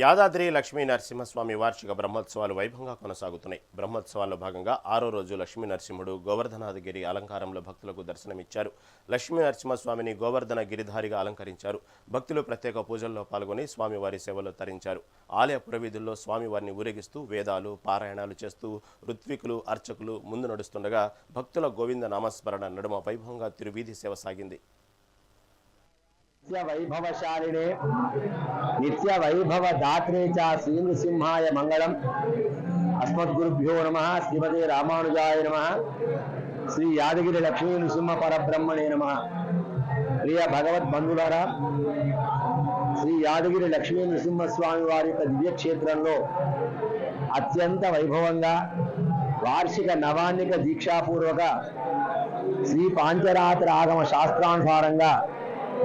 యాదాద్రి లక్ష్మీ నరసింహస్వామి వార్షిక బ్రహ్మోత్సవాలు వైభవంగా కొనసాగుతున్నాయి. బ్రహ్మోత్సవాల్లో భాగంగా 6వ రోజు లక్ష్మీ నరసింహుడు గోవర్ధనాథగిరి అలంకారంలో భక్తులకు దర్శనమిచ్చారు. లక్ష్మీ నరసింహస్వామిని గోవర్ధన గిరిధారిగా అలంకరించారు. భక్తులు ప్రత్యేక పూజల్లో పాల్గొని స్వామివారి సేవలో తరించారు. ఆలయ పురవీధుల్లో స్వామివారిని ఊరేగిస్తూ వేదాలు పారాయణాలు చేస్తూ ఋత్వికులు అర్చకులు ముందు నడుస్తుండగా భక్తుల గోవింద నామస్మరణ నడుమ వైభవంగా తిరువీధి సేవ సాగింది. నిత్య వైభవశాలినే నిత్య వైభవ దాత్రే చ శ్రీ నృసింహాయ మంగళం. అస్మద్గురుభ్యో నమః. శ్రీమతే రామానుజాయ నమః. శ్రీ యాదగిరి లక్ష్మీ నృసింహ పరబ్రహ్మణే నమః. ప్రియ భగవద్ బంధువులారా, శ్రీ యాదగిరి లక్ష్మీ నృసింహస్వామి వారి యొక్క దివ్యక్షేత్రంలో అత్యంత వైభవంగా వార్షిక నవాన్నిక దీక్షాపూర్వక శ్రీ పాంచరాత్ర ఆగమ శాస్త్రానుసారంగా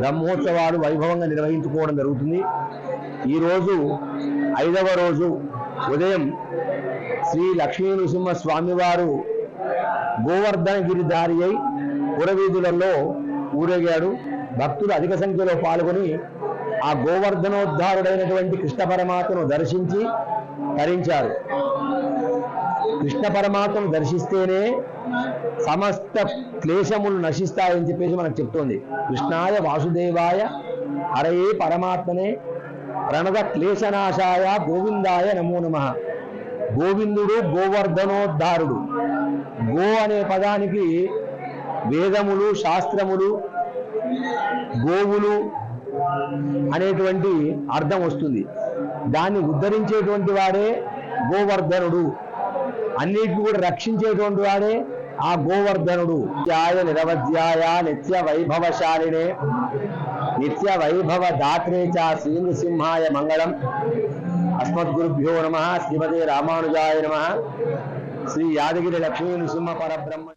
బ్రహ్మోత్సవాలు వైభవంగా నిర్వహించుకోవడం జరుగుతుంది. ఈరోజు 5వ రోజు ఉదయం శ్రీ లక్ష్మీ నృసింహ స్వామివారు గోవర్ధన గిరిధారి అయి పురవీధులలో ఊరేగాడు. భక్తులు అధిక సంఖ్యలో పాల్గొని ఆ గోవర్ధనోద్ధారుడైనటువంటి కృష్ణ పరమాత్మను దర్శించి తరించారు. కృష్ణ పరమాత్మను దర్శిస్తేనే సమస్త క్లేశములు నశిస్తాయని చెప్పేసి మనకు చెప్తోంది. కృష్ణాయ వాసుదేవాయ హరయే పరమాత్మనే ప్రణద క్లేశనాశాయ గోవిందాయ నమో నమః. గోవిందుడు గోవర్ధనోద్ధారుడు. గో అనే పదానికి వేదములు శాస్త్రములు గోవులు అనేటువంటి అర్థం వస్తుంది. దాన్ని ఉద్ధరించేటువంటి వాడే గోవర్ధనుడు. అన్నిటిని కూడా రక్షించేటువంటి వాడే ఆ గోవర్ధనుడు. నిత్యాయ నిరవధ్యాయ నిత్య వైభవశాలినే నిత్య వైభవ దాత్రే చ శ్రీ నృసింహాయ మంగళం. అస్మద్గురుభ్యో నమః. శ్రీమతే రామానుజాయ నమః. శ్రీ యాదగిరి లక్ష్మీ నృసింహ పరబ్రహ్మ